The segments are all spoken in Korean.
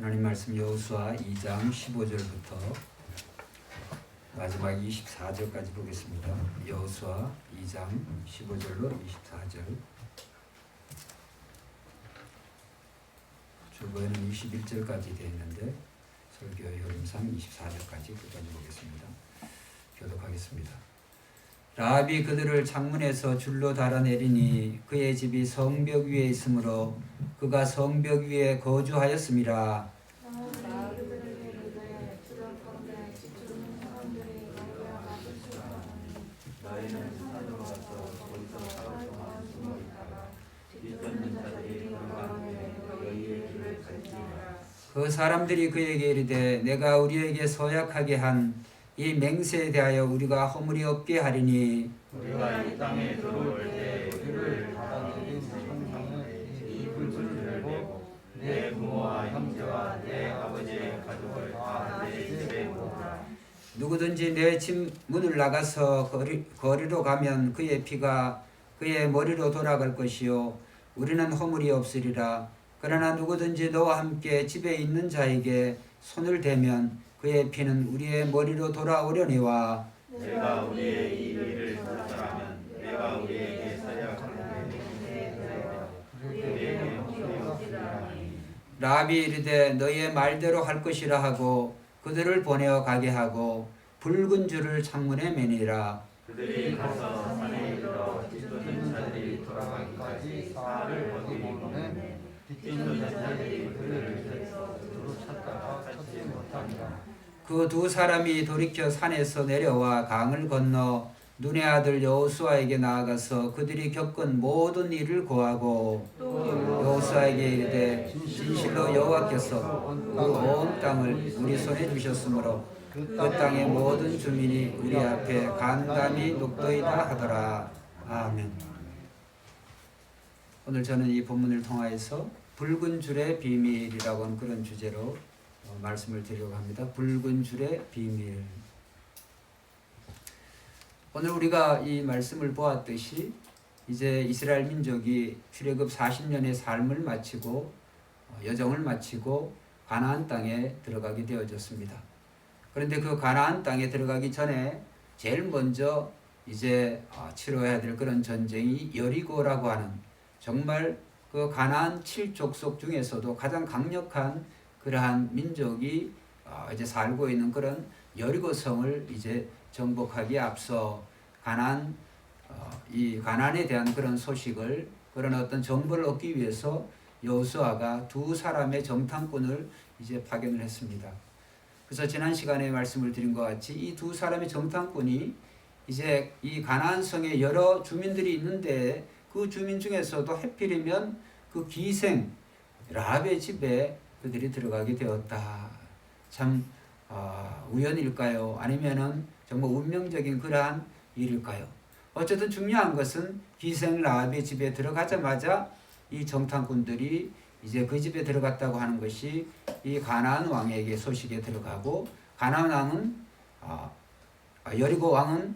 하나님 말씀 여호수아 2장 15절부터 마지막 24절까지 보겠습니다. 여호수아 2장 15절로 24절. 주보에는 21절까지 되어 있는데 설교의 흐름상 24절까지 끝까지 보겠습니다. 교독하겠습니다. 라합이 그들을 창문에서 줄로 달아내리니 그의 집이 성벽 위에 있으므로 그가 성벽 위에 거주하였음이라. 그 사람들이 그에게 이르되 내가 우리에게 서약하게 한 이 맹세에 대하여 우리가 허물이 없게 하리니 우리가 이 땅에 들어올 때 우리를 받아들인 성상을 이 불순을 내고 내 부모와 형제와 내 아버지의 가족을 다 내 집에 모으라. 누구든지 내 집 문을 나가서 거리로 가면 그의 피가 그의 머리로 돌아갈 것이요 우리는 허물이 없으리라. 그러나 누구든지 너와 함께 집에 있는 자에게 손을 대면 그의 피는 우리의 머리로 돌아오려니와. 내가 우리의 이 일을 들었더라면 내가 우리에게 서약하는 우리에게 허물이 없으리라니. 라합이 이르되 너희의 말대로 할 것이라 하고 그들을 보내어 가게 하고 붉은 줄을 창문에 매니라. 그들이 가서 산에 이르러 뒤쫓는 자들이 돌아가기까지 사흘을 거두고는 뒤쫓는 자들이 그들을 두루 찾다가 찾지 못하니라. 그 두 사람이 돌이켜 산에서 내려와 강을 건너 눈의 아들 여호수아에게 나아가서 그들이 겪은 모든 일을 고하고 여호수아에게 이르되 진실로 여호와께서 그 온 땅을 우리 손에 주셨으므로 그 땅의 모든 주민이 우리 앞에 간담이 녹도이다 하더라. 아멘. 오늘 저는 이 본문을 통하여서 붉은 줄의 비밀이라고 하는 그런 주제로 말씀을 드리려고 합니다. 붉은 줄의 비밀. 오늘 우리가 이 말씀을 보았듯이 이제 이스라엘 민족이 출애굽 40년의 삶을 마치고 여정을 마치고 가나안 땅에 들어가게 되어졌습니다. 그런데 그 가나안 땅에 들어가기 전에 제일 먼저 이제 치러야 될 그런 전쟁이 여리고라고 하는 정말 그 가나안 7족속 중에서도 가장 강력한 그러한 민족이 이제 살고 있는 그런 여리고 성을 이제 정복하기에 앞서 이 가나안에 대한 그런 소식을 그런 어떤 정보를 얻기 위해서 여호수아가 두 사람의 정탐꾼을 이제 파견을 했습니다. 그래서 지난 시간에 말씀을 드린 것 같이 이 두 사람의 정탐꾼이 이제 이 가나안 성에 여러 주민들이 있는데 그 주민 중에서도 하필이면 그 기생 라합의 집에 그들이 들어가게 되었다. 참 우연일까요? 아니면은 정말 운명적인 그러한 일일까요? 어쨌든 중요한 것은 기생 라합의 집에 들어가자마자 이 정탐꾼들이 이제 그 집에 들어갔다고 하는 것이 이 가나안 왕에게 소식에 들어가고 가나안 왕은 여리고 왕은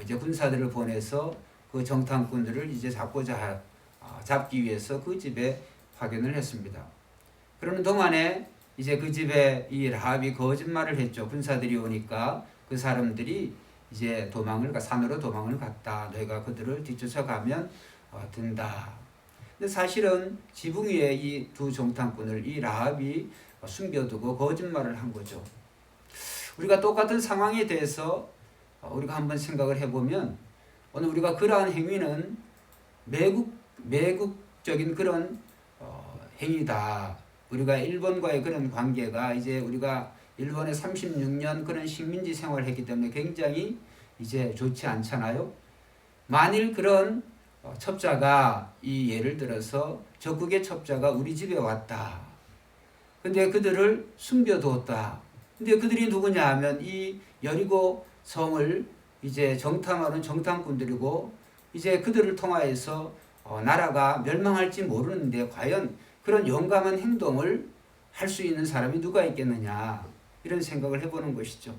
이제 군사들을 보내서 그 정탐꾼들을 이제 잡기 위해서 그 집에 파견을 했습니다. 그러는 동안에 이제 그 집에 이 라합이 거짓말을 했죠. 군사들이 오니까 그 사람들이 이제 산으로 도망을 갔다. 너희가 그들을 뒤쫓아가면 된다. 근데 사실은 지붕 위에 이 두 정탐꾼을 이 라합이 숨겨두고 거짓말을 한 거죠. 우리가 똑같은 상황에 대해서 우리가 한번 생각을 해보면 오늘 우리가 그러한 행위는 매국적인 그런 행위다. 우리가 일본과의 그런 관계가 이제 우리가 일본에 36년 그런 식민지 생활을 했기 때문에 굉장히 이제 좋지 않잖아요. 만일 그런 첩자가 예를 들어서 적국의 첩자가 우리 집에 왔다. 근데 그들을 숨겨두었다. 근데 그들이 누구냐 하면 이 여리고 성을 이제 정탐하는 정탐꾼들이고 이제 그들을 통하여서 나라가 멸망할지 모르는데 과연 그런 용감한 행동을 할 수 있는 사람이 누가 있겠느냐 이런 생각을 해보는 것이죠.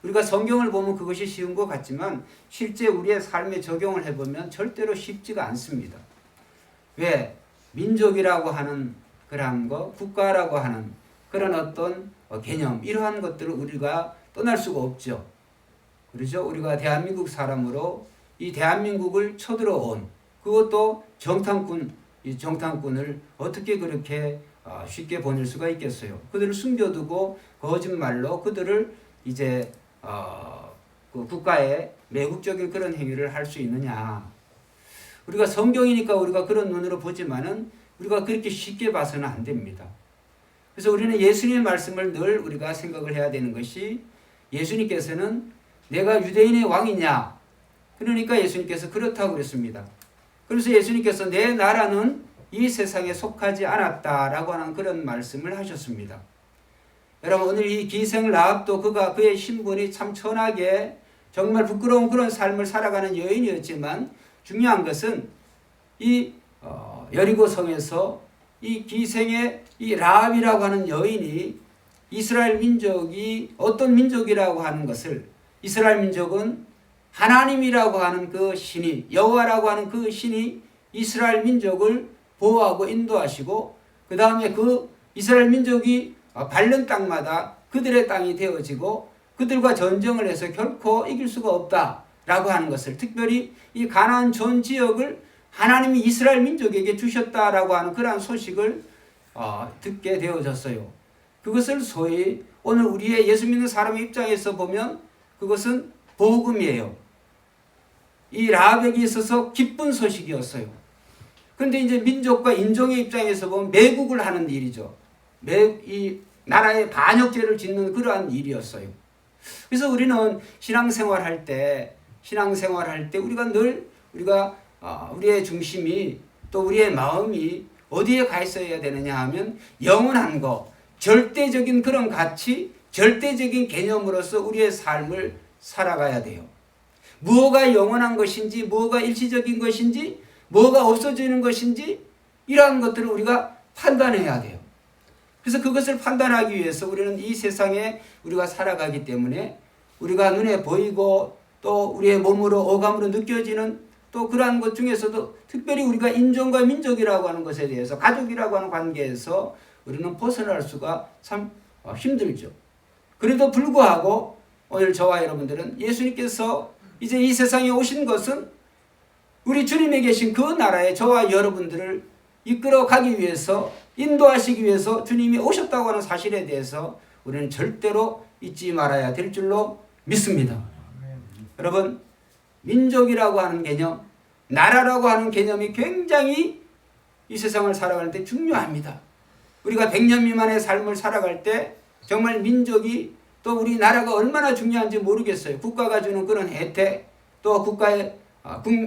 우리가 성경을 보면 그것이 쉬운 것 같지만 실제 우리의 삶에 적용을 해보면 절대로 쉽지가 않습니다. 왜? 민족이라고 하는 그러한 거, 국가라고 하는 그런 어떤 개념, 이러한 것들을 우리가 떠날 수가 없죠. 그렇죠? 우리가 대한민국 사람으로 이 대한민국을 쳐들어온, 그것도 이 정탐꾼을 어떻게 그렇게 쉽게 보낼 수가 있겠어요? 그들을 숨겨두고 거짓말로 그들을 이제 그 국가의 매국적인 그런 행위를 할 수 있느냐? 우리가 성경이니까 우리가 그런 눈으로 보지만은 우리가 그렇게 쉽게 봐서는 안 됩니다. 그래서 우리는 예수님의 말씀을 늘 우리가 생각을 해야 되는 것이, 예수님께서는 내가 유대인의 왕이냐? 그러니까 예수님께서 그렇다고 그랬습니다. 그래서 예수님께서 내 나라는 이 세상에 속하지 않았다라고 하는 그런 말씀을 하셨습니다. 여러분, 오늘 이 기생 라합도 그의 신분이 참 천하게 정말 부끄러운 그런 삶을 살아가는 여인이었지만, 중요한 것은 이 여리고 성에서 이 기생의 이 라합이라고 하는 여인이 이스라엘 민족이 어떤 민족이라고 하는 것을, 이스라엘 민족은 하나님이라고 하는 그 신이, 여호와라고 하는 그 신이 이스라엘 민족을 보호하고 인도하시고, 그 다음에 그 이스라엘 민족이 밟는 땅마다 그들의 땅이 되어지고 그들과 전쟁을 해서 결코 이길 수가 없다라고 하는 것을, 특별히 이 가나안 전 지역을 하나님이 이스라엘 민족에게 주셨다라고 하는 그러한 소식을 듣게 되어졌어요. 그것을 소위 오늘 우리의 예수 믿는 사람의 입장에서 보면 그것은 복음이에요. 이 라합에게 있어서 기쁜 소식이었어요. 그런데 이제 민족과 인종의 입장에서 보면 매국을 하는 일이죠. 이 나라의 반역죄를 짓는 그러한 일이었어요. 그래서 우리는 신앙생활 할 때 우리가 늘 우리의 중심이, 또 우리의 마음이 어디에 가 있어야 되느냐 하면 영원한 거, 절대적인 그런 가치, 절대적인 개념으로서 우리의 삶을 살아가야 돼요. 무엇가 영원한 것인지, 무엇가 일시적인 것인지, 뭐가 없어지는 것인지, 이러한 것들을 우리가 판단해야 돼요. 그래서 그것을 판단하기 위해서 우리는 이 세상에 우리가 살아가기 때문에 우리가 눈에 보이고 또 우리의 몸으로 오감으로 느껴지는 또 그러한 것 중에서도 특별히 우리가 인종과 민족이라고 하는 것에 대해서, 가족이라고 하는 관계에서 우리는 벗어날 수가 참 힘들죠. 그래도 불구하고 오늘 저와 여러분들은 예수님께서 이제 이 세상에 오신 것은 우리 주님에 계신 그 나라에 저와 여러분들을 이끌어 가기 위해서, 인도하시기 위해서 주님이 오셨다고 하는 사실에 대해서 우리는 절대로 잊지 말아야 될 줄로 믿습니다. 여러분, 민족이라고 하는 개념, 나라라고 하는 개념이 굉장히 이 세상을 살아갈 때 중요합니다. 우리가 100년 미만의 삶을 살아갈 때 정말 민족이, 또 우리 나라가 얼마나 중요한지 모르겠어요. 국가가 주는 그런 혜택, 또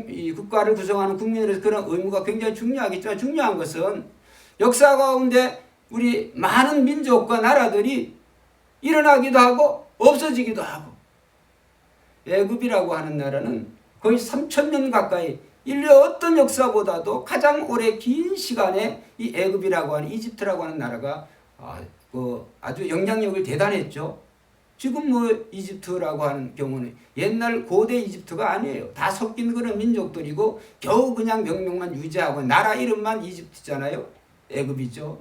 이 국가를 구성하는 국민으로서 그런 의무가 굉장히 중요하겠지만, 중요한 것은 역사 가운데 우리 많은 민족과 나라들이 일어나기도 하고 없어지기도 하고, 애굽이라고 하는 나라는 거의 3,000년 가까이, 인류 어떤 역사보다도 가장 오래 긴 시간에 이 애굽이라고 하는, 이집트라고 하는 나라가 아주 영향력이 대단했죠. 지금 이집트라고 하는 경우는 옛날 고대 이집트가 아니에요. 다 섞인 그런 민족들이고 겨우 그냥 명명만 유지하고 나라 이름만 이집트잖아요. 애굽이죠.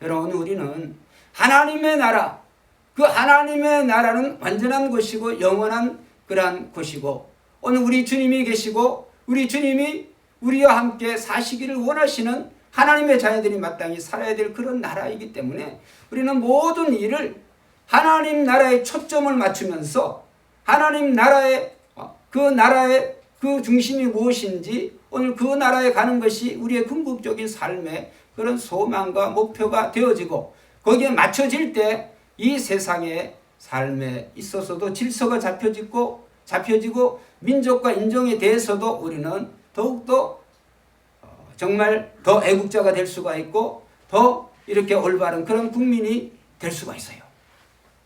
여러분, 우리는 하나님의 나라, 그 하나님의 나라는 완전한 것이고 영원한 그러한 것이고, 오늘 우리 주님이 계시고 우리 주님이 우리와 함께 사시기를 원하시는 하나님의 자녀들이 마땅히 살아야 될 그런 나라이기 때문에 우리는 모든 일을 하나님 나라에 초점을 맞추면서 하나님 나라의 그 중심이 무엇인지, 오늘 그 나라에 가는 것이 우리의 궁극적인 삶의 그런 소망과 목표가 되어지고, 거기에 맞춰질 때 이 세상의 삶에 있어서도 질서가 잡혀지고 민족과 인종에 대해서도 우리는 더욱더 정말 더 애국자가 될 수가 있고 더 이렇게 올바른 그런 국민이 될 수가 있어요.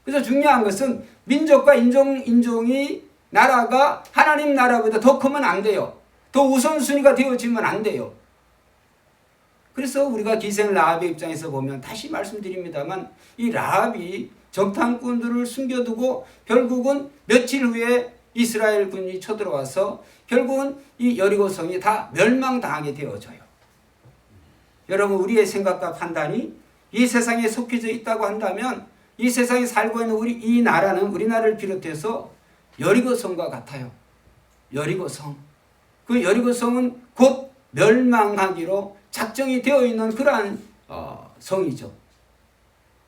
그래서 중요한 것은 민족과 인종이, 나라가 하나님 나라보다 더 크면 안 돼요. 더 우선순위가 되어지면 안 돼요. 그래서 우리가 기생 라합의 입장에서 보면, 다시 말씀드립니다만, 이 라합이 정탐꾼들을 숨겨두고 결국은 며칠 후에 이스라엘 군이 쳐들어와서 결국은 이 여리고성이 다 멸망당하게 되어져요. 여러분 우리의 생각과 판단이 이 세상에 속해져 있다고 한다면 이 세상에 살고 있는 우리 이 나라는 우리나라를 비롯해서 여리고성과 같아요. 여리고성. 그 여리고성은 곧 멸망하기로 작정이 되어 있는 그러한 성이죠.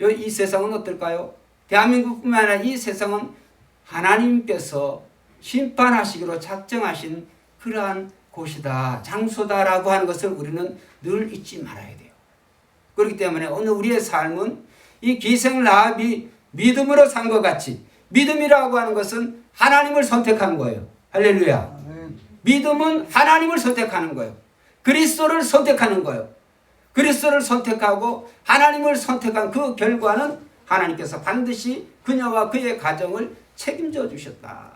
이 세상은 어떨까요? 대한민국뿐만 아니라 이 세상은 하나님께서 심판하시기로 작정하신 그러한 곳이다, 장소다라고 하는 것을 우리는 늘 잊지 말아야 돼요. 그렇기 때문에 오늘 우리의 삶은 이 기생 라합이 믿음으로 산 것 같이, 믿음이라고 하는 것은 하나님을 선택한 거예요. 할렐루야. 믿음은 하나님을 선택하는 거예요. 그리스도를 선택하는 거예요. 그리스도를 선택하고 하나님을 선택한 그 결과는 하나님께서 반드시 그녀와 그의 가정을 책임져 주셨다.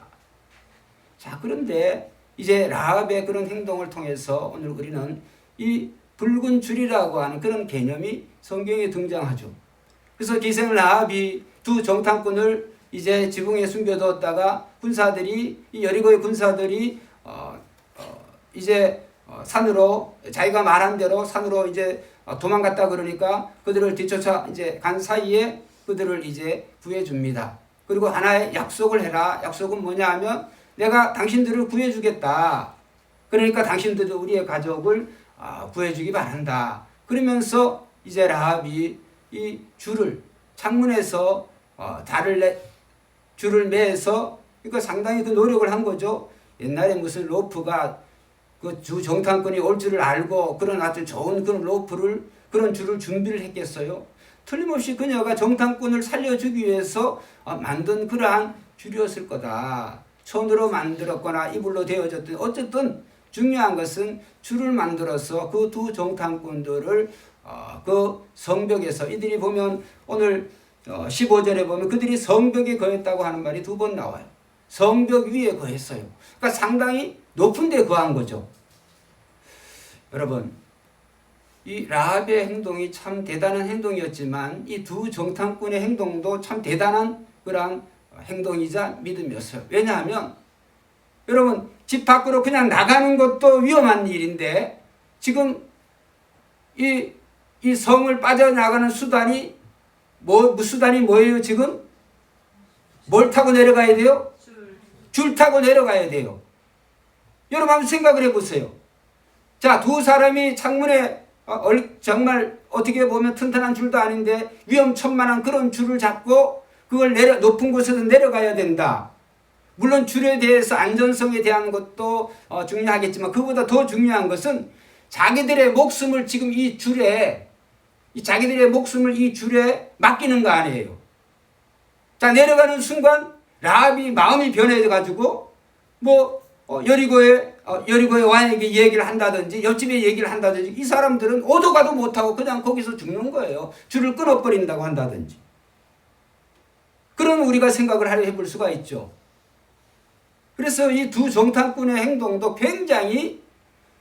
자, 그런데 이제 라합의 그런 행동을 통해서 오늘 우리는 이 붉은 줄이라고 하는 그런 개념이 성경에 등장하죠. 그래서 기생 라합이 두 정탐꾼을 이제 지붕에 숨겨두었다가 군사들이, 이 여리고의 군사들이 이제 산으로, 자기가 말한 대로 산으로 이제 도망갔다 그러니까 그들을 뒤쫓아 이제 간 사이에 그들을 이제 구해줍니다. 그리고 하나의 약속을 해라. 약속은 뭐냐 하면 내가 당신들을 구해주겠다. 그러니까 당신들도 우리의 가족을 구해주기 바란다. 그러면서 이제 라합이 이 줄을 창문에서 줄을 매서, 그러니까 상당히 그 노력을 한 거죠. 옛날에 무슨 로프가 그 주 정탐꾼이 올 줄을 알고 그런 아주 좋은 그런 로프를, 그런 줄을 준비를 했겠어요. 틀림없이 그녀가 정탐꾼을 살려주기 위해서 만든 그러한 줄이었을 거다. 손으로 만들었거나 이불로 되어졌든 어쨌든 중요한 것은 줄을 만들어서 그 두 정탐꾼들을 그 성벽에서, 이들이 보면 오늘 15절에 보면 그들이 성벽에 거했다고 하는 말이 두 번 나와요. 성벽 위에 거했어요. 그러니까 상당히 높은 데 거한 거죠. 여러분, 이 라합의 행동이 참 대단한 행동이었지만 이 두 정탐꾼의 행동도 참 대단한 그런 행동이자 믿음이었어요. 왜냐하면 여러분, 집 밖으로 그냥 나가는 것도 위험한 일인데 지금 이 성을 빠져나가는 수단이 수단이 뭐예요? 지금 뭘 타고 내려가야 돼요? 줄 타고 내려가야 돼요. 여러분 한번 생각을 해보세요. 자, 두 사람이 창문에 정말 어떻게 보면 튼튼한 줄도 아닌데 위험천만한 그런 줄을 잡고 그걸 높은 곳에서 내려가야 된다. 물론 줄에 대해서 안전성에 대한 것도 중요하겠지만 그보다 더 중요한 것은 자기들의 목숨을 지금 이 줄에 맡기는 거 아니에요. 자, 내려가는 순간 라합이 마음이 변해가지고 여리고의 왕에게 얘기를 한다든지 옆집에 얘기를 한다든지 이 사람들은 오도 가도 못하고 그냥 거기서 죽는 거예요. 줄을 끊어버린다고 한다든지. 그런 우리가 생각을 해볼 수가 있죠. 그래서 이 두 정탐꾼의 행동도 굉장히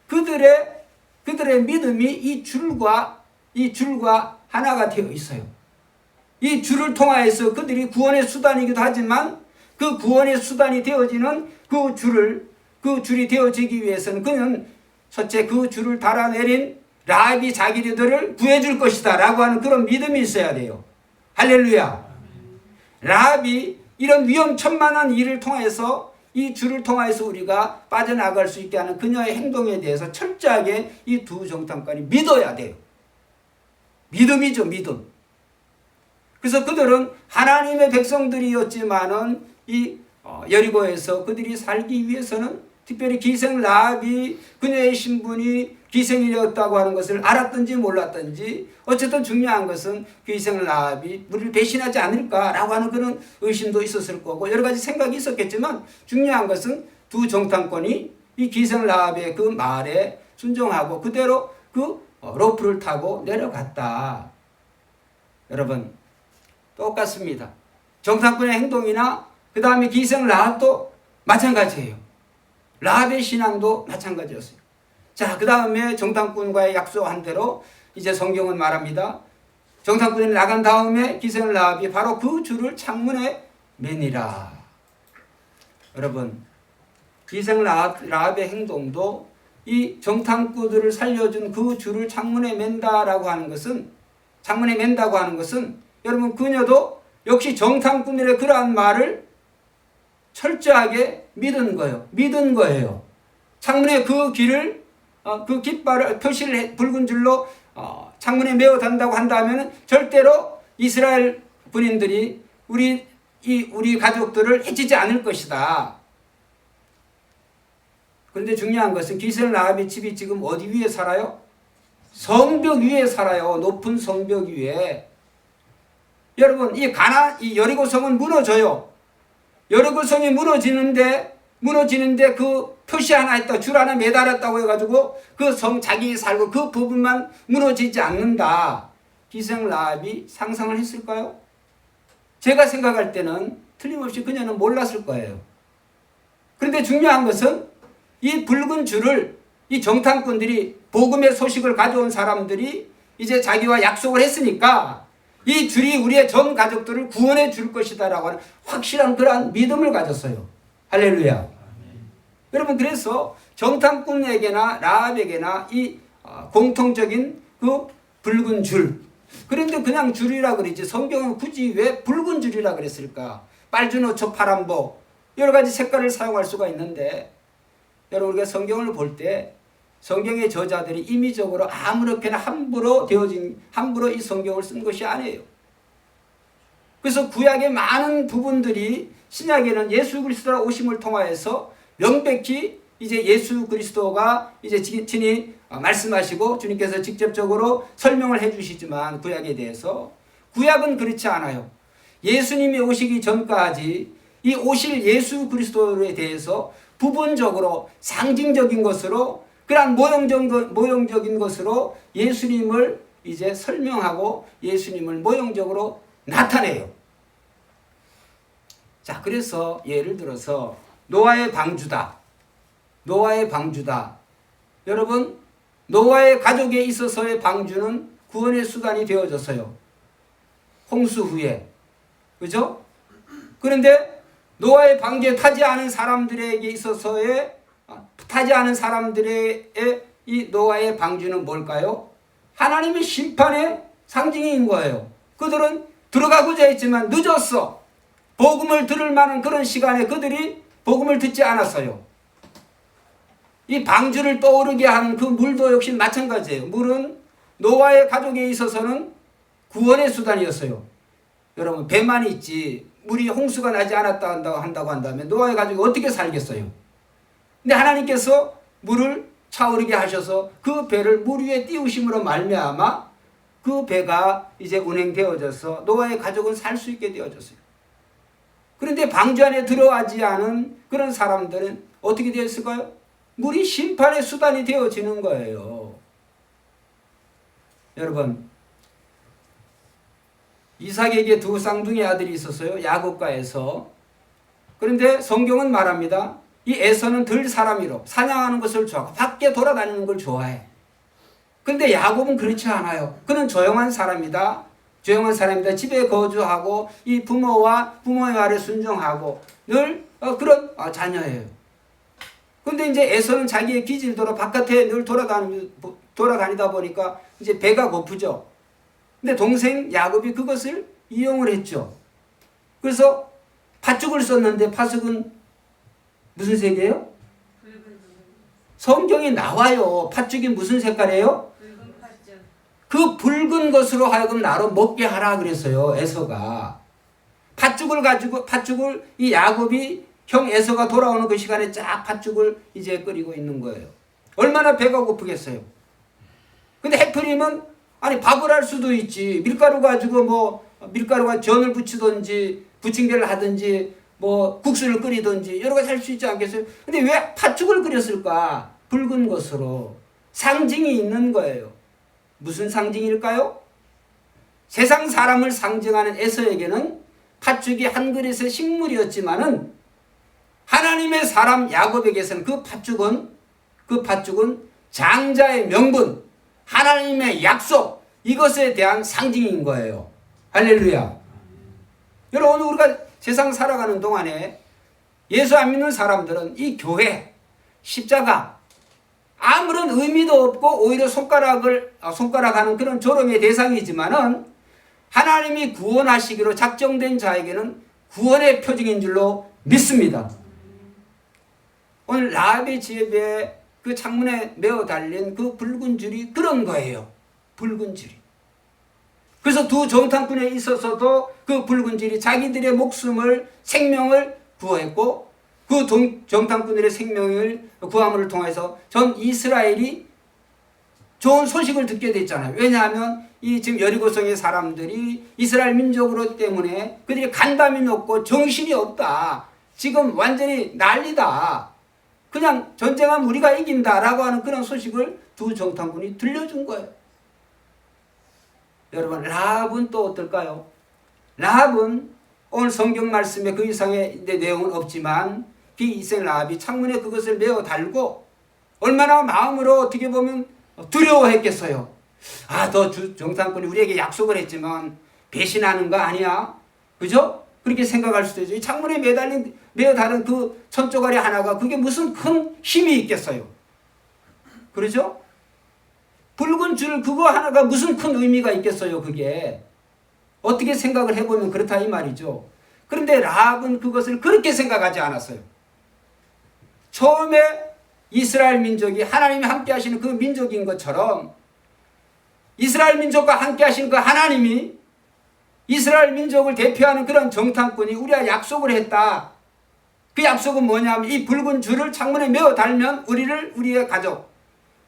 그들의 믿음이 이 줄과 하나가 되어 있어요. 이 줄을 통하여서 그들이 구원의 수단이기도 하지만 그 구원의 수단이 되어지는 그 줄이 되어지기 위해서는 그는 첫째 그 줄을 달아내린 라합이 자기들을 구해줄 것이다 라고 하는 그런 믿음이 있어야 돼요. 할렐루야. 라합이 이런 위험천만한 일을 통해서 이 줄을 통해서 우리가 빠져나갈 수 있게 하는 그녀의 행동에 대해서 철저하게 이 두 정탐꾼이 믿어야 돼요. 믿음이죠, 믿음. 그래서 그들은 하나님의 백성들이었지만은 이 여리고에서 그들이 살기 위해서는 특별히 기생 라합이 그녀의 신분이 기생이었다고 하는 것을 알았든지 몰랐든지 어쨌든 중요한 것은 기생 라합이 우리를 배신하지 않을까라고 하는 그런 의심도 있었을 거고 여러 가지 생각이 있었겠지만 중요한 것은 두 정탐꾼이 이 기생 라합의 그 말에 순종하고 그대로 그 로프를 타고 내려갔다. 여러분 똑같습니다. 정탐꾼의 행동이나 그 다음에 기생 라합도 마찬가지예요. 라합의 신앙도 마찬가지였어요. 자, 그 다음에 정탐꾼과의 약속한 대로 이제 성경은 말합니다. 정탐꾼이 나간 다음에 기생 라합이 바로 그 줄을 창문에 매니라. 여러분, 기생 라합의 행동도 이 정탐꾼들을 살려준 그 줄을 창문에 맨다라고 하는 것은, 창문에 맨다고 하는 것은 여러분 그녀도 역시 정탐꾼들의 그러한 말을 철저하게 믿은 거예요. 믿은 거예요. 창문에 그 길을 그 깃발을 표시를 붉은 줄로 창문에 메어 단다고 한다면 절대로 이스라엘 군인들이 우리 가족들을 해치지 않을 것이다. 그런데 중요한 것은 기생 라합의 집이 지금 어디 위에 살아요? 성벽 위에 살아요. 높은 성벽 위에. 여러분 이 여리고성은 무너져요. 여리고성이 무너지는데 그 표시 하나 있다, 줄 하나 매달았다고 해가지고 그 성 자기 살고 그 부분만 무너지지 않는다. 기생 라합이 상상을 했을까요? 제가 생각할 때는 틀림없이 그녀는 몰랐을 거예요. 그런데 중요한 것은 이 붉은 줄을 이 정탐꾼들이, 복음의 소식을 가져온 사람들이 이제 자기와 약속을 했으니까 이 줄이 우리의 전 가족들을 구원해 줄 것이다 라고 하는 확실한 그러한 믿음을 가졌어요. 할렐루야. 여러분 그래서 정탐꾼에게나 라합에게나 이 공통적인 그 붉은 줄, 그런데 그냥 줄이라 그러지 성경은 굳이 왜 붉은 줄이라 그랬을까? 빨주노초 파란보 여러 가지 색깔을 사용할 수가 있는데, 여러분 우리가 성경을 볼 때 성경의 저자들이 임의적으로 아무렇게나 함부로 이 성경을 쓴 것이 아니에요. 그래서 구약의 많은 부분들이 신약에는 예수 그리스도의 오심을 통하여서 명백히 이제 예수 그리스도가 이제 친히 말씀하시고 주님께서 직접적으로 설명을 해주시지만, 구약에 대해서 구약은 그렇지 않아요. 예수님이 오시기 전까지 이 오실 예수 그리스도에 대해서 부분적으로 상징적인 것으로, 그러한 모형적인 것으로 예수님을 이제 설명하고 예수님을 모형적으로 나타내요. 자, 그래서 예를 들어서 노아의 방주다. 여러분, 노아의 가족에 있어서의 방주는 구원의 수단이 되어졌어요. 홍수 후에. 그죠? 그런데 노아의 방주에 타지 않은 사람들에게 있어서의 이 노아의 방주는 뭘까요? 하나님의 심판의 상징인 거예요. 그들은 들어가고자 했지만 늦었어. 복음을 들을 만한 그런 시간에 그들이 복음을 듣지 않았어요. 이 방주를 떠오르게 하는 그 물도 역시 마찬가지예요. 물은 노아의 가족에 있어서는 구원의 수단이었어요. 여러분 배만 있지 물이 홍수가 나지 않았다 한다고 한다면 노아의 가족이 어떻게 살겠어요? 근데 하나님께서 물을 차오르게 하셔서 그 배를 물 위에 띄우심으로 말미암아 그 배가 이제 운행되어져서 노아의 가족은 살 수 있게 되어졌어요. 그런데 방주 안에 들어가지 않은 그런 사람들은 어떻게 되었을까요? 물이 심판의 수단이 되어지는 거예요. 여러분, 이삭에게 두 쌍둥이 아들이 있었어요. 야곱과 에서. 그런데 성경은 말합니다. 이 에서는 들 사람이로 사냥하는 것을 좋아하고 밖에 돌아다니는 걸 좋아해. 그런데 야곱은 그렇지 않아요. 그는 조용한 사람이다. 집에 거주하고 이 부모의 말에 순종하고 늘 그런 자녀예요. 그런데 이제 에서는 자기의 기질대로 바깥에 늘 돌아다니다 보니까 이제 배가 고프죠. 근데 동생 야곱이 그것을 이용을 했죠. 그래서 팥죽을 썼는데 팥죽은 무슨 색이에요? 성경이 나와요. 팥죽이 무슨 색깔이에요? 그 붉은 것으로 하여금 나로 먹게 하라 그랬어요. 에서가. 팥죽을 이 야곱이 형 에서가 돌아오는 그 시간에 쫙 팥죽을 이제 끓이고 있는 거예요. 얼마나 배가 고프겠어요. 근데 해프림은 아니 밥을 할 수도 있지. 밀가루 가지고 밀가루가 전을 부치든지 부침개를 하든지 국수를 끓이든지 여러 가지 할 수 있지 않겠어요? 근데 왜 팥죽을 끓였을까? 붉은 것으로. 상징이 있는 거예요. 무슨 상징일까요? 세상 사람을 상징하는 에서에게는 팥죽이 한 그릇의 식물이었지만은 하나님의 사람 야곱에게서는 그 팥죽은 장자의 명분, 하나님의 약속, 이것에 대한 상징인 거예요. 할렐루야. 여러분, 우리가 세상 살아가는 동안에 예수 안 믿는 사람들은 이 교회, 십자가, 아무런 의미도 없고 오히려 손가락하는 그런 조롱의 대상이지만은 하나님이 구원하시기로 작정된 자에게는 구원의 표징인 줄로 믿습니다. 오늘 라합의 집에 그 창문에 메어 달린 그 붉은 줄이 그런 거예요. 붉은 줄이. 그래서 두 정탐꾼에 있어서도 그 붉은 줄이 자기들의 생명을 구했고 그 정탐꾼들의 생명을 구함을 통해서 전 이스라엘이 좋은 소식을 듣게 됐잖아요. 왜냐하면 이 지금 여리고성의 사람들이 이스라엘 민족으로 때문에 그들이 간담이 높고 정신이 없다. 지금 완전히 난리다. 그냥 전쟁하면 우리가 이긴다라고 하는 그런 소식을 두 정탐꾼이 들려준 거예요. 여러분, 라합은 또 어떨까요? 라합은 오늘 성경 말씀에 그 이상의 내용은 없지만 비이생 라합이 창문에 그것을 메어 달고 얼마나 마음으로 어떻게 보면 두려워했겠어요. 너 정탐꾼이 우리에게 약속을 했지만 배신하는 거 아니야? 그죠? 그렇게 생각할 수도 있죠. 이 창문에 메어 달은 그 천조가리 하나가 그게 무슨 큰 힘이 있겠어요. 그러죠? 붉은 줄 그거 하나가 무슨 큰 의미가 있겠어요. 그게 어떻게 생각을 해보면 그렇다 이 말이죠. 그런데 라합은 그것을 그렇게 생각하지 않았어요. 처음에 이스라엘 민족이 하나님이 함께 하시는 그 민족인 것처럼 이스라엘 민족과 함께 하시는 그 하나님이 이스라엘 민족을 대표하는 그런 정탐꾼이 우리가 약속을 했다. 그 약속은 뭐냐면 이 붉은 줄을 창문에 메어 달면 우리의 가족,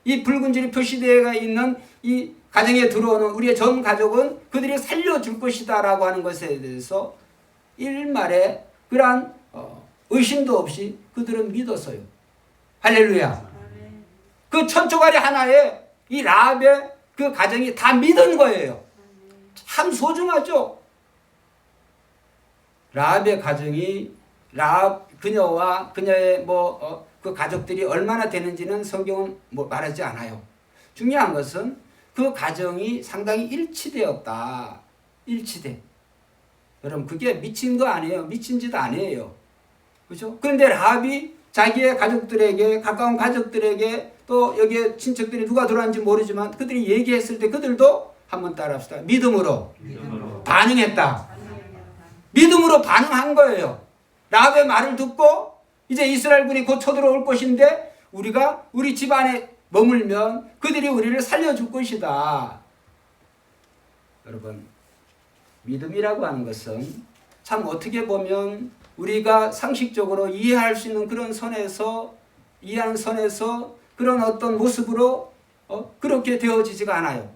이 붉은 줄이 표시되어 있는 이 가정에 들어오는 우리의 전 가족은 그들이 살려줄 것이다 라고 하는 것에 대해서 일말에 그러한 의심도 없이 그들은 믿었어요. 할렐루야. 그 천조가리 하나에 이 라합의 그 가정이 다 믿은 거예요. 참 소중하죠. 라합의 가정이 그녀와 그녀의 그 가족들이 얼마나 되는지는 성경은 말하지 않아요. 중요한 것은 그 가정이 상당히 일치되었다. 일치돼. 여러분 그게 미친 거 아니에요. 미친 짓 아니에요. 그죠? 그런데 라합이 자기의 가족들에게 가까운 가족들에게 또 여기에 친척들이 누가 들어왔는지 모르지만 그들이 얘기했을 때 그들도 한번 따라합시다. 믿음으로 반응했다. 믿음으로 반응한 거예요. 라합의 말을 듣고 이제 이스라엘군이 곧 쳐들어올 것인데 우리가 우리 집안에 머물면 그들이 우리를 살려줄 것이다. 여러분 믿음이라고 하는 것은 참 어떻게 보면 우리가 상식적으로 이해할 수 있는 그런 이해하는 선에서 그런 어떤 모습으로 그렇게 되어지지가 않아요.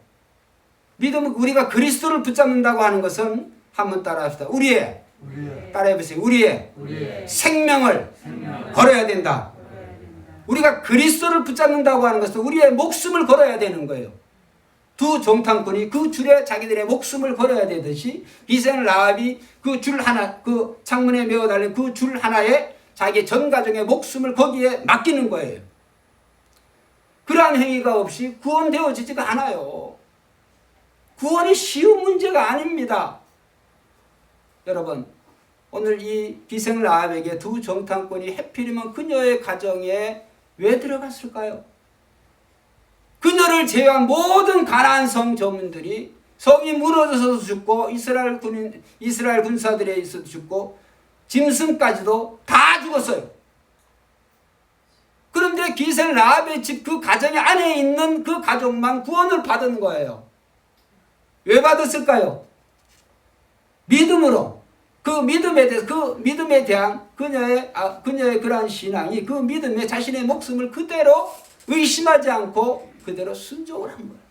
믿음은 우리가 그리스도를 붙잡는다고 하는 것은 한번 따라합시다. 따라해보세요. 우리의 생명을 걸어야 된다. 우리가 그리스도를 붙잡는다고 하는 것은 우리의 목숨을 걸어야 되는 거예요. 두 정탐꾼이 그 줄에 자기들의 목숨을 걸어야 되듯이 이생 라합이 그 줄 하나, 그 창문에 메어 달린 그 줄 하나에 자기 전 가정의 목숨을 거기에 맡기는 거예요. 그러한 행위가 없이 구원되어지지가 않아요. 구원이 쉬운 문제가 아닙니다. 여러분 오늘 이 기생 라합에게 두 정탐꾼이 하필이면 그녀의 가정에 왜 들어갔을까요? 그녀를 제외한 모든 가나안 성 저민들이 성이 무너져서 죽고 이스라엘 군사들에 의해서 죽고 짐승까지도 다 죽었어요. 그런데 기생 라합의 집 그 가정 안에 있는 그 가족만 구원을 받은 거예요. 왜 받았을까요? 믿음으로. 그 믿음에 대한 그녀의 그러한 신앙이 그 믿음에 자신의 목숨을 그대로 의심하지 않고 그대로 순종을 한 거예요.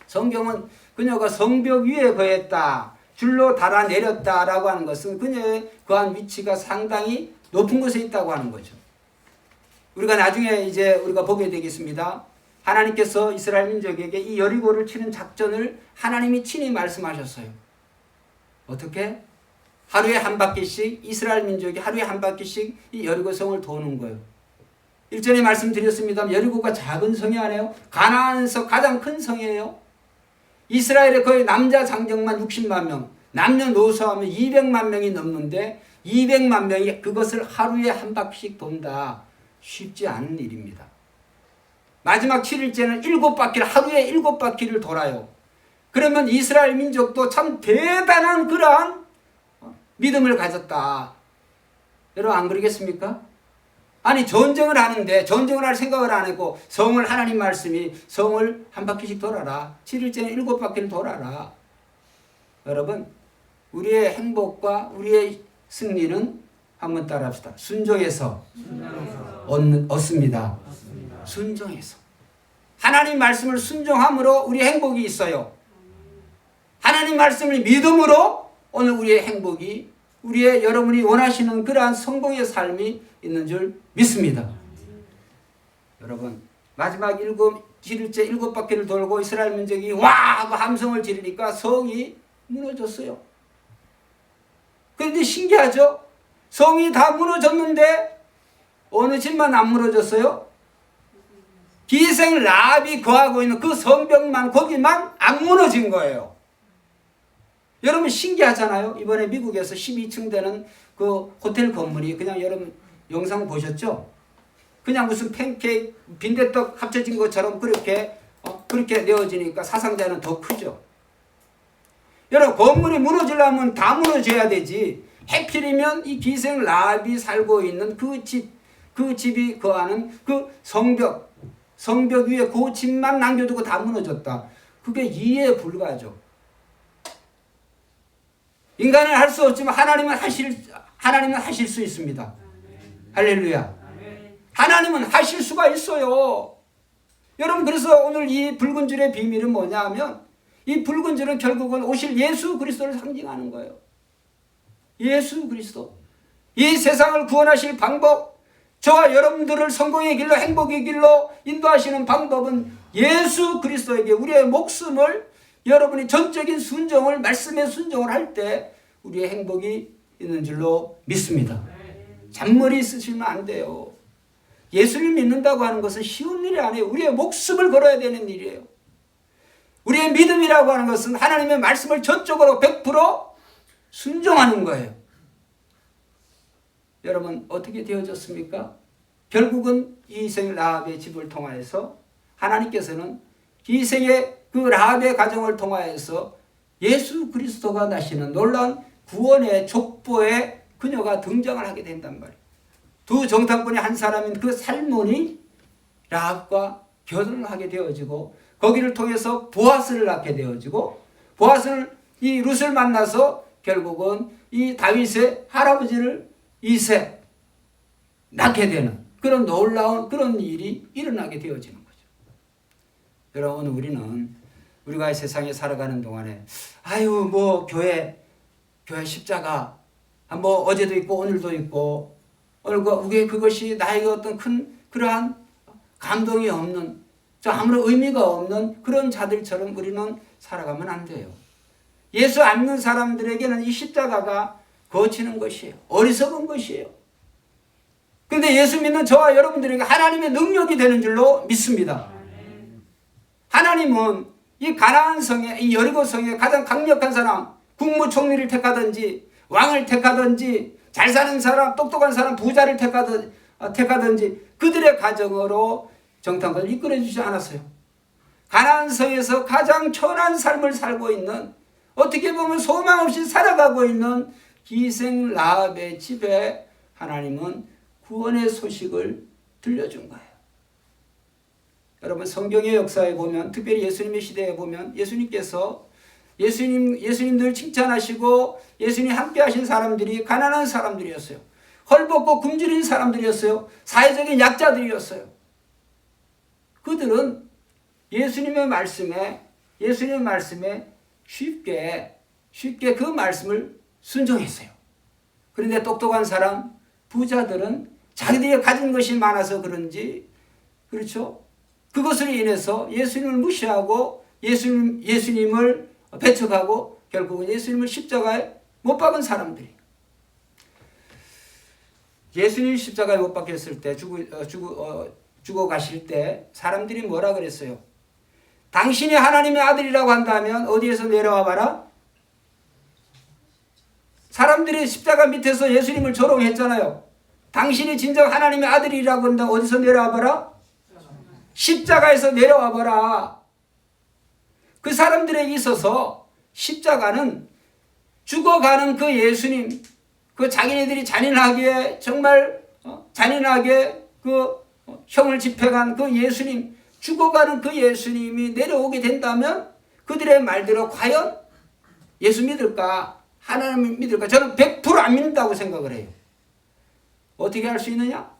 성경은 그녀가 성벽 위에 거했다, 줄로 달아내렸다라고 하는 것은 그녀의 그한 위치가 상당히 높은 곳에 있다고 하는 거죠. 우리가 나중에 이제 우리가 보게 되겠습니다. 하나님께서 이스라엘 민족에게 이 여리고를 치는 작전을 하나님이 친히 말씀하셨어요. 어떻게? 하루에 한 바퀴씩 이스라엘 민족이 하루에 한 바퀴씩 이 여리고성을 도는 거예요. 일전에 말씀드렸습니다. 여리고가 작은 성이 아니에요. 가나안에서 가장 큰 성이에요. 이스라엘의 거의 남자 장정만 60만 명, 남녀노소하면 200만 명이 넘는데 200만 명이 그것을 하루에 한 바퀴씩 돈다. 쉽지 않은 일입니다. 마지막 7일째는 7바퀴를 하루에 7바퀴를 돌아요. 그러면 이스라엘 민족도 참 대단한 그러한 믿음을 가졌다. 여러분 안 그러겠습니까? 아니 전쟁을 하는데 전쟁을 할 생각을 안 했고 성을 하나님 말씀이 성을 한 바퀴씩 돌아라. 7일째는 7바퀴를 돌아라. 여러분 우리의 행복과 우리의 승리는 한번 따라합시다. 순종해서 얻습니다. 순종해서. 하나님 말씀을 순종함으로 우리의 행복이 있어요. 하나님 말씀을 믿음으로 오늘 우리의 행복이 우리의 여러분이 원하시는 그러한 성공의 삶이 있는 줄 믿습니다. 여러분 마지막 7일째 7바퀴를 돌고 이스라엘 민족이 와 하고 함성을 지르니까 성이 무너졌어요. 그런데 신기하죠? 성이 다 무너졌는데 어느 집만 안 무너졌어요? 기생 라합이 거하고 있는 그 성벽만 거기만 안 무너진 거예요. 여러분 신기하잖아요. 이번에 미국에서 12층 되는 그 호텔 건물이 그냥 여러분 영상 보셨죠? 그냥 무슨 팬케이크 빈대떡 합쳐진 것처럼 그렇게 내어지니까 사상자는 더 크죠. 여러분 건물이 무너지려면 다 무너져야 되지. 해필이면 이 기생 라합이 살고 있는 그 집이 거하는 그 성벽 위에 그 집만 남겨두고 다 무너졌다. 그게 이해에 불과하죠. 인간은 할 수 없지만 하나님은 하실 수 있습니다. 할렐루야. 하나님은 하실 수가 있어요. 여러분 그래서 오늘 이 붉은 줄의 비밀은 뭐냐 하면 이 붉은 줄은 결국은 오실 예수 그리스도를 상징하는 거예요. 예수 그리스도. 이 세상을 구원하실 방법, 저와 여러분들을 성공의 길로 행복의 길로 인도하시는 방법은 예수 그리스도에게 우리의 목숨을 여러분이 전적인 순종을 말씀의 순종을 할 때 우리의 행복이 있는 줄로 믿습니다. 잔머리 쓰시면 안 돼요. 예수를 믿는다고 하는 것은 쉬운 일이 아니에요. 우리의 목숨을 걸어야 되는 일이에요. 우리의 믿음이라고 하는 것은 하나님의 말씀을 전적으로 100% 순종하는 거예요. 여러분 어떻게 되어졌습니까? 결국은 이생 라합의 집을 통하여서 하나님께서는 이생의 그 라합의 가정을 통하여서 예수 그리스도가 나시는 놀라운 구원의 족보에 그녀가 등장을 하게 된단 말이에요. 두 정탐꾼의 한 사람인 그 살몬이 라합과 결혼을 하게 되어지고 거기를 통해서 보아스를 낳게 되어지고 보아스를 이 룻을 만나서 결국은 이 다윗의 할아버지를 이세 낳게 되는 그런 놀라운 그런 일이 일어나게 되어지는 거죠. 여러분 우리는 우리가 이 세상에 살아가는 동안에 아유 뭐 교회 십자가 뭐 어제도 있고 오늘도 있고 오늘 그것이 나에게 어떤 큰 그러한 감동이 없는 아무런 의미가 없는 그런 자들처럼 우리는 살아가면 안 돼요. 예수 안 믿는 사람들에게는 이 십자가가 거치는 것이에요. 어리석은 것이에요. 그런데 예수 믿는 저와 여러분들에게 하나님의 능력이 되는 줄로 믿습니다. 하나님은 이 가나안 성에 이 여리고 성에 가장 강력한 사람 국무총리를 택하든지 왕을 택하든지 잘 사는 사람 똑똑한 사람 부자를 택하든지 그들의 가정으로 정탐꾼을 이끌어 주지 않았어요. 가나안 성에서 가장 천한 삶을 살고 있는 어떻게 보면 소망 없이 살아가고 있는 기생 라합의 집에 하나님은 구원의 소식을 들려준 거예요. 여러분 성경의 역사에 보면 특별히 예수님의 시대에 보면 예수님께서 예수님들 칭찬하시고 예수님 함께 하신 사람들이 가난한 사람들이었어요. 헐벗고 굶주린 사람들이었어요. 사회적인 약자들이었어요. 그들은 예수님의 말씀에 쉽게 그 말씀을 순종했어요. 그런데 똑똑한 사람, 부자들은 자기들이 가진 것이 많아서 그런지, 그렇죠? 그것으로 인해서 예수님을 무시하고 예수님을 배척하고 결국은 예수님을 십자가에 못 박은 사람들이. 예수님 십자가에 못 박혔을 때 죽어 가실 때 사람들이 뭐라 그랬어요? 당신이 하나님의 아들이라고 한다면 어디에서 내려와 봐라? 사람들이 십자가 밑에서 예수님을 조롱했잖아요. 당신이 진정 하나님의 아들이라고 한다. 어디서 내려와 봐라? 십자가에서 내려와 봐라. 그 사람들에게 있어서 십자가는 죽어가는 그 예수님, 그 자기네들이 잔인하게 정말 잔인하게 그 형을 집행한 그 예수님, 죽어가는 그 예수님이 내려오게 된다면 그들의 말대로 과연 예수 믿을까? 하나님을 믿을까? 저는 100% 안 믿는다고 생각을 해요. 어떻게 할 수 있느냐?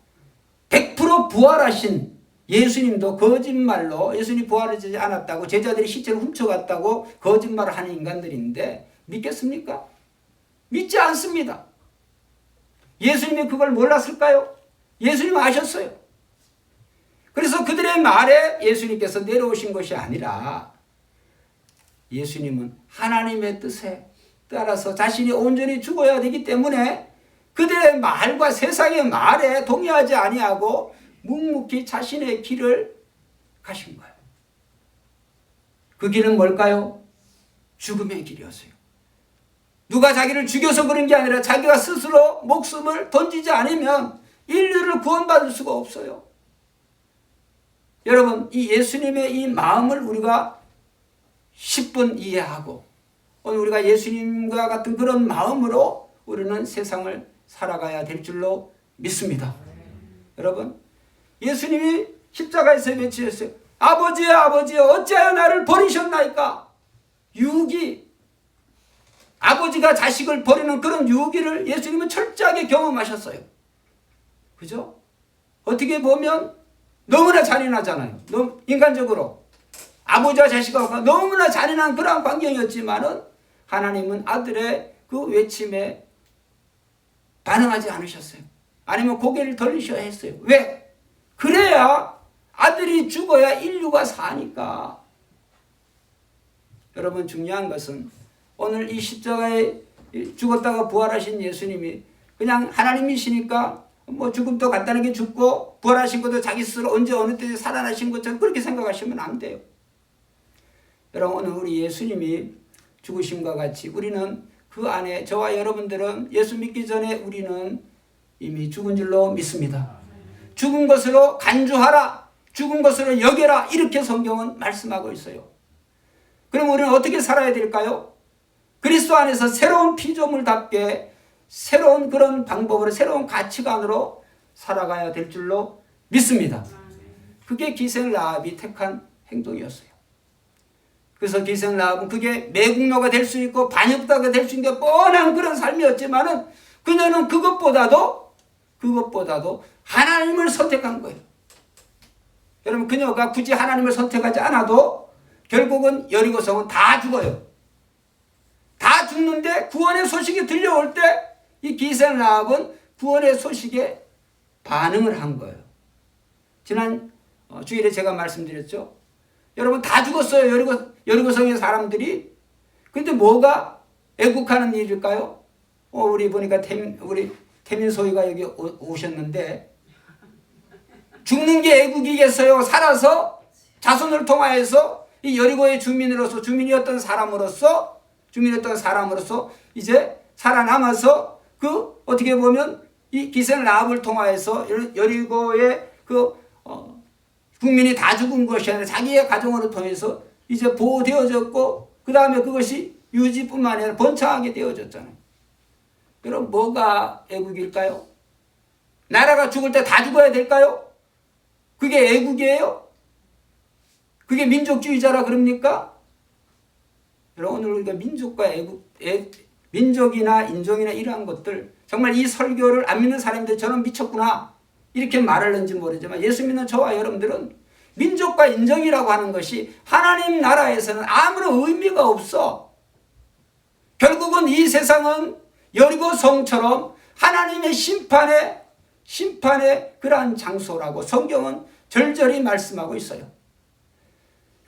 100% 부활하신 예수님도 거짓말로 예수님이 부활하지 않았다고 제자들이 시체를 훔쳐갔다고 거짓말을 하는 인간들인데 믿겠습니까? 믿지 않습니다. 예수님이 그걸 몰랐을까요? 예수님은 아셨어요. 그래서 그들의 말에 예수님께서 내려오신 것이 아니라 예수님은 하나님의 뜻에 따라서 자신이 온전히 죽어야 되기 때문에 그들의 말과 세상의 말에 동의하지 아니하고 묵묵히 자신의 길을 가신 거예요. 그 길은 뭘까요? 죽음의 길이었어요. 누가 자기를 죽여서 그런 게 아니라 자기가 스스로 목숨을 던지지 않으면 인류를 구원받을 수가 없어요. 여러분, 이 예수님의 이 마음을 우리가 10분 이해하고 오늘 우리가 예수님과 같은 그런 마음으로 우리는 세상을 살아가야 될 줄로 믿습니다. 여러분, 예수님이 십자가에서 외치셨어요. 아버지여, 아버지여, 어찌하여 나를 버리셨나이까? 유기, 아버지가 자식을 버리는 그런 유기를 예수님은 철저하게 경험하셨어요. 그죠? 어떻게 보면 너무나 잔인하잖아요. 인간적으로 아버지와 자식과 너무나 잔인한 그런 광경이었지만은 하나님은 아들의 그 외침에 반응하지 않으셨어요. 아니면 고개를 돌리셔야 했어요. 왜? 그래야 아들이 죽어야 인류가 사니까. 여러분, 중요한 것은 오늘 이 십자가에 죽었다가 부활하신 예수님이 그냥 하나님이시니까 뭐 죽음도 간단하게 죽고 부활하신 것도 자기 스스로 언제 어느 때 살아나신 것처럼 그렇게 생각하시면 안 돼요. 여러분, 오늘 우리 예수님이 죽으심과 같이 우리는 그 안에, 저와 여러분들은 예수 믿기 전에 우리는 이미 죽은 줄로 믿습니다. 죽은 것으로 간주하라, 죽은 것으로 여겨라, 이렇게 성경은 말씀하고 있어요. 그럼 우리는 어떻게 살아야 될까요? 그리스도 안에서 새로운 피조물답게 새로운 그런 방법으로, 새로운 가치관으로 살아가야 될 줄로 믿습니다. 그게 기생 라합이 택한 행동이었어요. 그래서 기생 라합은 그게 매국노가 될 수 있고 반역자가 될 수 있는 게 뻔한 그런 삶이었지만은 그녀는 그것보다도 하나님을 선택한 거예요. 여러분, 그녀가 굳이 하나님을 선택하지 않아도 결국은 여리고성은 다 죽어요. 다 죽는데 구원의 소식이 들려올 때 이 기생 라합은 구원의 소식에 반응을 한 거예요. 지난 주일에 제가 말씀드렸죠. 여러분, 다 죽었어요. 여리고성의 사람들이. 근데 뭐가 애국하는 일일까요? 우리 보니까 우리 태민소희가 여기 오셨는데, 죽는 게 애국이겠어요? 살아서 자손을 통하여서 이 여리고의 주민이었던 사람으로서 이제 살아남아서 그 어떻게 보면 이 기생 라합을 통하여서 여리고의 국민이 다 죽은 것이 아니라 자기의 가정으로 통해서 이제 보호되어졌고, 그 다음에 그것이 유지뿐만 아니라 번창하게 되어졌잖아요. 그럼 뭐가 애국일까요? 나라가 죽을 때 다 죽어야 될까요? 그게 애국이에요? 그게 민족주의자라 그럽니까? 여러분, 오늘 우리가 민족과 민족이나 인종이나 이러한 것들, 정말 이 설교를 안 믿는 사람들 저는 미쳤구나 이렇게 말하는지 모르지만, 예수 믿는 저와 여러분들은 민족과 인종이라고 하는 것이 하나님 나라에서는 아무런 의미가 없어. 결국은 이 세상은 여리고 성처럼 하나님의 심판의 그러한 장소라고 성경은 절절히 말씀하고 있어요.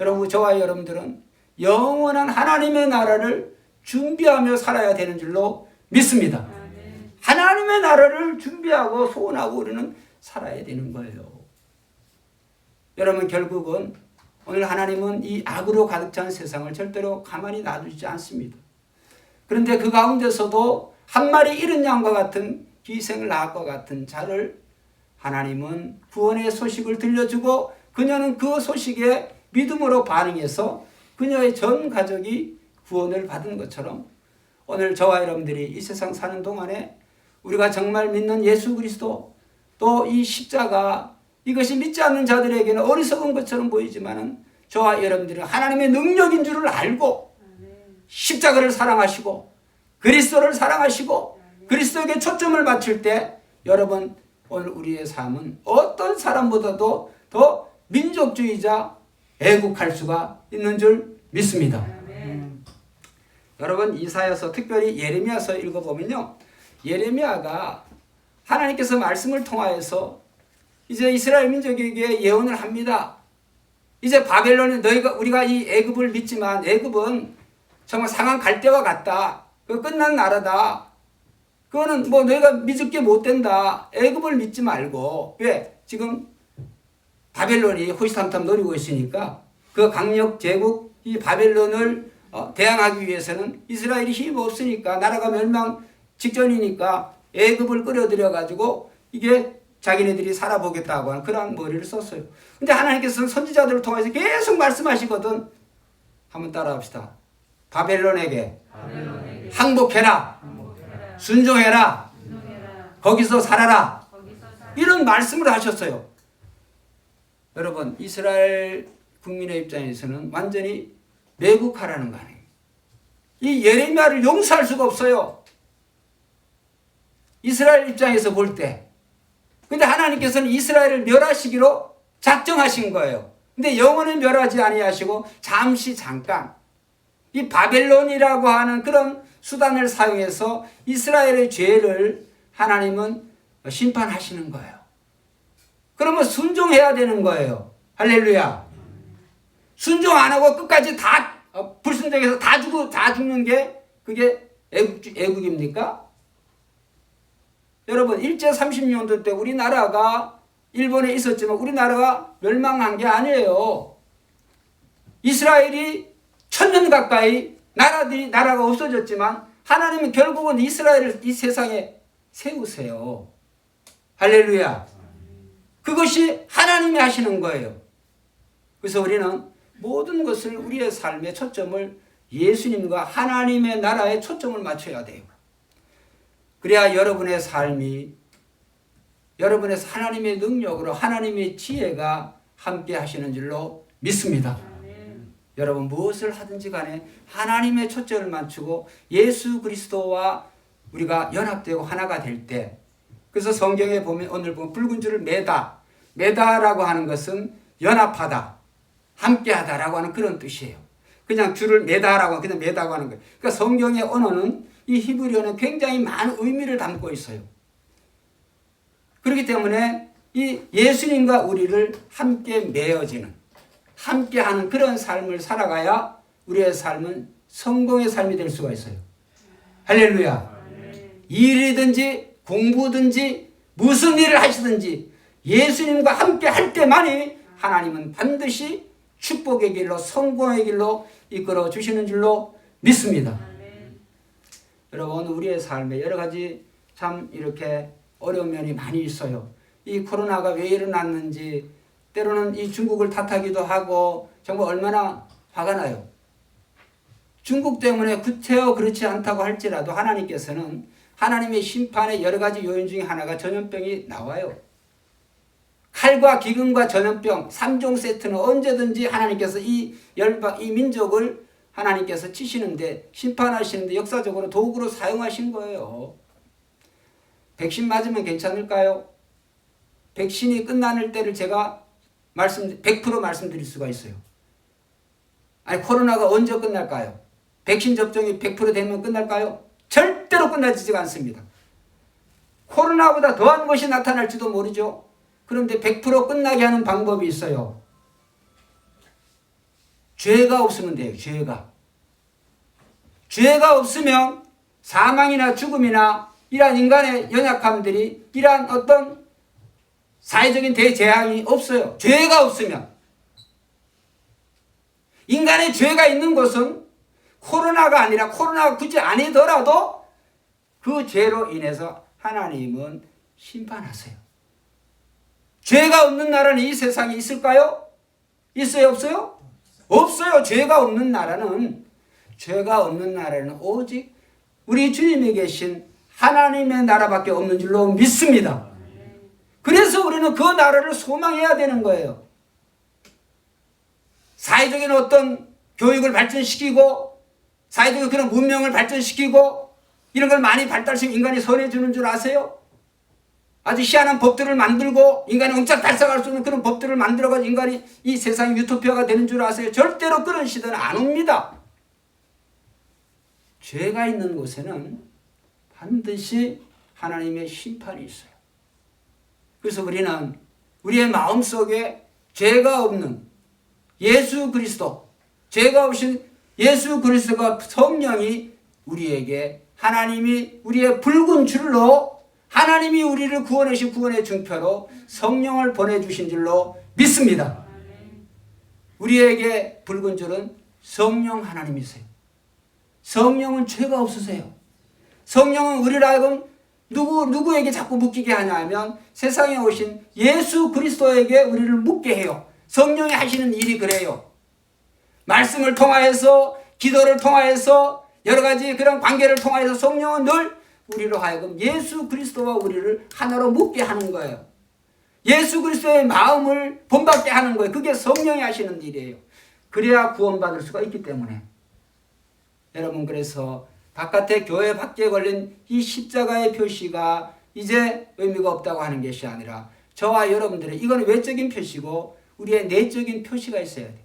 여러분, 저와 여러분들은 영원한 하나님의 나라를 준비하며 살아야 되는 줄로 믿습니다. 하나님의 나라를 준비하고 소원하고 우리는 살아야 되는 거예요. 여러분, 결국은 오늘 하나님은 이 악으로 가득 찬 세상을 절대로 가만히 놔두지 않습니다. 그런데 그 가운데서도 한 마리 잃은 양과 같은 희생을 낳을 것 같은 자를 하나님은 구원의 소식을 들려주고 그녀는 그 소식에 믿음으로 반응해서 그녀의 전 가족이 구원을 받은 것처럼 오늘 저와 여러분들이 이 세상 사는 동안에 우리가 정말 믿는 예수 그리스도 또 이 십자가 이것이 믿지 않는 자들에게는 어리석은 것처럼 보이지만은 저와 여러분들은 하나님의 능력인 줄을 알고 십자가를 사랑하시고 그리스도를 사랑하시고 그리스도에게 초점을 맞출 때 여러분 오늘 우리의 삶은 어떤 사람보다도 더 민족주의자 애국할 수가 있는 줄 믿습니다. 여러분 이사야서 특별히 예레미야서 읽어보면요. 예레미야가 하나님께서 말씀을 통하여서 이제 이스라엘 민족에게 예언을 합니다. 이제 바벨론에 우리가 이 애굽을 믿지만 애굽은 정말 상한 갈대와 같다. 그 끝난 나라다. 그거는 뭐 너희가 믿을 게 못 된다. 애굽을 믿지 말고 왜? 지금 바벨론이 호시탐탐 노리고 있으니까 그 강력 제국 이 바벨론을 대항하기 위해서는 이스라엘이 힘이 없으니까 나라가 멸망 직전이니까 애굽을 끌어들여 가지고 이게 자기네들이 살아보겠다고 하는 그런 머리를 썼어요. 근데 하나님께서는 선지자들을 통해서 계속 말씀하시거든. 한번 따라합시다. 바벨론에게 항복해라. 순종해라. 거기서 살아라. 이런 말씀을 하셨어요. 여러분 이스라엘 국민의 입장에서는 완전히 매국하라는 거 아니에요. 이 예레미야를 용서할 수가 없어요. 이스라엘 입장에서 볼 때. 근데 하나님께서는 이스라엘을 멸하시기로 작정하신 거예요. 근데 영원히 멸하지 아니하시고 잠깐 이 바벨론이라고 하는 그런 수단을 사용해서 이스라엘의 죄를 하나님은 심판하시는 거예요. 그러면 순종해야 되는 거예요. 할렐루야. 순종 안 하고 끝까지 다 불순종해서 다 죽는 게 그게 애국입니까? 여러분 일제 30년도 때 우리나라가 일본에 있었지만 우리나라가 멸망한 게 아니에요. 이스라엘이 1000년 가까이 나라가 없어졌지만 하나님은 결국은 이스라엘을 이 세상에 세우세요. 할렐루야. 그것이 하나님이 하시는 거예요. 그래서 우리는 모든 것을 우리의 삶의 초점을 예수님과 하나님의 나라에 초점을 맞춰야 돼요. 그래야 여러분의 삶이 여러분의 하나님의 능력으로 하나님의 지혜가 함께 하시는 줄로 믿습니다. 여러분 무엇을 하든지 간에 하나님의 초점을 맞추고 예수 그리스도와 우리가 연합되고 하나가 될 때 그래서 성경에 보면 오늘 보면 붉은 줄을 매다라고 하는 것은 연합하다 함께하다라고 하는 그런 뜻이에요. 그냥 줄을 매다라고 그냥 매다고 하는 거예요. 그러니까 성경의 언어는 이 히브리어는 굉장히 많은 의미를 담고 있어요. 그렇기 때문에 이 예수님과 우리를 함께 매어지는 함께하는 그런 삶을 살아가야 우리의 삶은 성공의 삶이 될 수가 있어요. 할렐루야. 일이든지 공부든지 무슨 일을 하시든지 예수님과 함께 할 때만이 하나님은 반드시 축복의 길로 성공의 길로 이끌어 주시는 줄로 믿습니다. 여러분 우리의 삶에 여러 가지 참 이렇게 어려운 면이 많이 있어요. 이 코로나가 왜 일어났는지 때로는 이 중국을 탓하기도 하고 정말 얼마나 화가 나요. 중국 때문에 구태여 그렇지 않다고 할지라도 하나님께서는 하나님의 심판의 여러 가지 요인 중에 하나가 전염병이 나와요. 칼과 기근과 전염병 3종 세트는 언제든지 하나님께서 이 민족을 하나님께서 치시는데 심판하시는데 역사적으로 도구로 사용하신 거예요. 백신 맞으면 괜찮을까요? 백신이 끝나는 때를 제가 100% 말씀드릴 수가 있어요. 아니 코로나가 언제 끝날까요? 백신 접종이 100% 되면 끝날까요? 절대로 끝나지가 않습니다. 코로나보다 더한 것이 나타날지도 모르죠. 그런데 100% 끝나게 하는 방법이 있어요. 죄가 없으면 돼요. 죄가 없으면 사망이나 죽음이나 이러한 인간의 연약함들이 이러한 어떤 사회적인 대재앙이 없어요. 죄가 없으면. 인간의 죄가 있는 것은 코로나가 아니라 코로나가 굳이 아니더라도 그 죄로 인해서 하나님은 심판하세요. 죄가 없는 나라는 이 세상에 있을까요? 있어요, 없어요? 없어요. 죄가 없는 나라는 오직 우리 주님이 계신 하나님의 나라밖에 없는 줄로 믿습니다. 그래서 우리는 그 나라를 소망해야 되는 거예요. 사회적인 어떤 교육을 발전시키고 사회적인 그런 문명을 발전시키고 이런 걸 많이 발달시키고 인간이 선해지는 줄 아세요? 아주 희한한 법들을 만들고 인간이 엉짝 달싹할 수 있는 그런 법들을 만들어가지고 인간이 이 세상이 유토피아가 되는 줄 아세요? 절대로 그런 시대는 안 옵니다. 죄가 있는 곳에는 반드시 하나님의 심판이 있어요. 그래서 우리는 우리의 마음속에 죄가 없는 예수 그리스도, 죄가 없으신 예수 그리스도가 성령이 우리에게 하나님이 우리의 붉은 줄로 하나님이 우리를 구원하신 구원의 증표로 성령을 보내주신 줄로 믿습니다. 우리에게 붉은 줄은 성령 하나님이세요. 성령은 죄가 없으세요. 성령은 우리를 하여금 누구에게 자꾸 묶이게 하냐면 세상에 오신 예수 그리스도에게 우리를 묶게 해요. 성령이 하시는 일이 그래요. 말씀을 통하여서 기도를 통하여서 여러 가지 그런 관계를 통하여서 성령은 늘 우리로 하여금 예수 그리스도와 우리를 하나로 묶게 하는 거예요. 예수 그리스도의 마음을 본받게 하는 거예요. 그게 성령이 하시는 일이에요. 그래야 구원받을 수가 있기 때문에. 여러분, 그래서 바깥에 교회 밖에 걸린 이 십자가의 표시가 이제 의미가 없다고 하는 것이 아니라 저와 여러분들의 이건 외적인 표시고 우리의 내적인 표시가 있어야 돼요.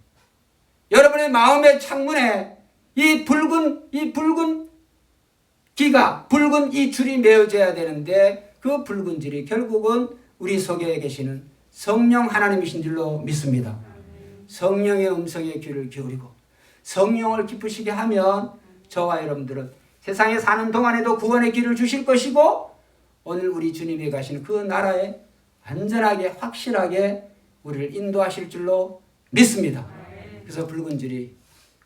여러분의 마음의 창문에 이 붉은 기가 붉은 이 줄이 메어져야 되는데 그 붉은 줄이 결국은 우리 속에 계시는 성령 하나님이신 줄로 믿습니다. 성령의 음성에 귀를 기울이고 성령을 기쁘시게 하면 저와 여러분들은 세상에 사는 동안에도 구원의 길을 주실 것이고 오늘 우리 주님이 가시는 그 나라에 안전하게 확실하게 우리를 인도하실 줄로 믿습니다. 그래서 붉은 줄이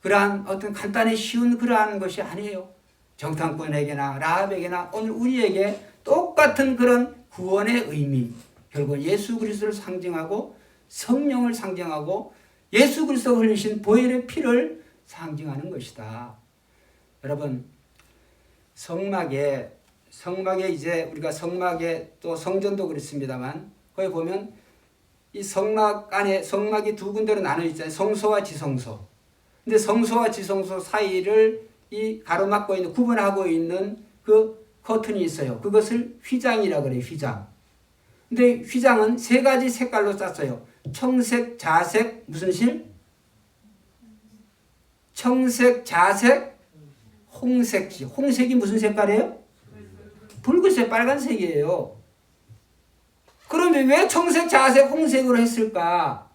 그러한 어떤 간단히 쉬운 그러한 것이 아니에요. 정탐꾼에게나 라합에게나 오늘 우리에게 똑같은 그런 구원의 의미, 결국 예수 그리스도를 상징하고 성령을 상징하고 예수 그리스도가 흘리신 보혈의 피를 상징하는 것이다. 여러분, 성막에 이제 우리가 성막에 또 성전도 그렇습니다만 거기 보면 이 성막 안에 성막이 두 군데로 나눠 있잖아요. 성소와 지성소. 근데 성소와 지성소 사이를 이 가로막고 있는 구분하고 있는 그 커튼이 있어요. 그것을 휘장이라고 그래요. 휘장. 근데 휘장은 세 가지 색깔로 짰어요. 청색, 자색, 무슨 실? 청색, 자색, 홍색지. 홍색이 무슨 색깔이에요? 붉은색, 빨간색이에요. 그러면 왜 청색, 자색, 홍색으로 했을까?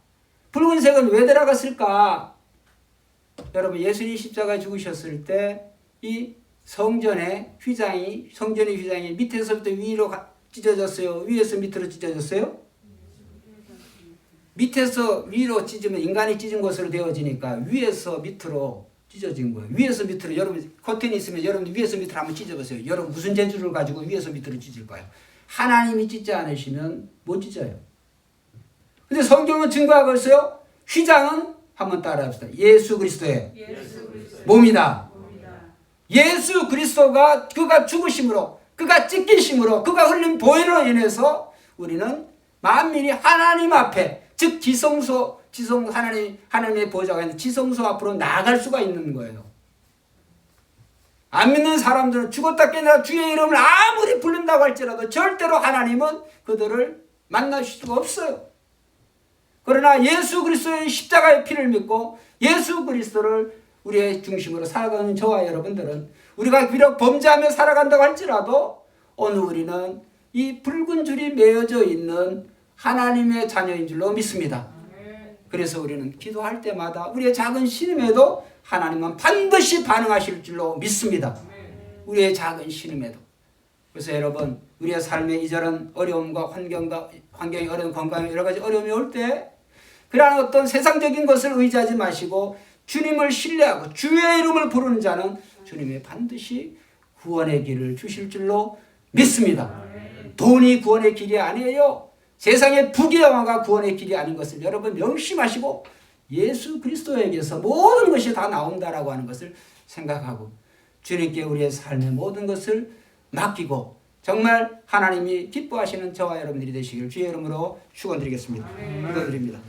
붉은색은 왜 들어갔을까? 여러분, 예수님이 십자가에 죽으셨을 때 이 성전의 휘장이 밑에서부터 위로 찢어졌어요? 위에서 밑으로 찢어졌어요? 밑에서 위로 찢으면 인간이 찢은 것으로 되어지니까 위에서 밑으로 찢어진 거예요. 위에서 밑으로. 여러분 커튼이 있으면 여러분 위에서 밑으로 한번 찢어보세요. 여러분 무슨 재주를 가지고 위에서 밑으로 찢을까요? 하나님이 찢지 않으시면 못 찢어요. 근데 성경은 증거하고 있어요. 휘장은 한번 따라합시다. 예수 그리스도의 몸이다. 예수 그리스도가 그가 죽으심으로 그가 찢기심으로 그가 흘린 보혈로 인해서 우리는 만민이 하나님 앞에 즉 지성소 하나님의 보좌가 있는 지성소 앞으로 나아갈 수가 있는 거예요. 안 믿는 사람들은 죽었다 깨어나 주의 이름을 아무리 부른다고 할지라도 절대로 하나님은 그들을 만나실 수가 없어요. 그러나 예수 그리스도의 십자가의 피를 믿고 예수 그리스도를 우리의 중심으로 살아가는 저와 여러분들은 우리가 비록 범죄하며 살아간다고 할지라도 오늘 우리는 이 붉은 줄이 메어져 있는 하나님의 자녀인 줄로 믿습니다. 그래서 우리는 기도할 때마다 우리의 작은 신음에도 하나님은 반드시 반응하실 줄로 믿습니다. 우리의 작은 신음에도. 그래서 여러분, 우리의 삶에 이저런 어려움과 환경이 어려운 건강에 여러 가지 어려움이 올 때 그러한 어떤 세상적인 것을 의지하지 마시고 주님을 신뢰하고 주의 이름을 부르는 자는 주님이 반드시 구원의 길을 주실 줄로 믿습니다. 돈이 구원의 길이 아니에요. 세상의 부귀영화가 구원의 길이 아닌 것을 여러분 명심하시고 예수 그리스도에게서 모든 것이 다 나온다라고 하는 것을 생각하고 주님께 우리의 삶의 모든 것을 맡기고 정말 하나님이 기뻐하시는 저와 여러분들이 되시길 주의 이름으로 축원드리겠습니다. 기도드립니다.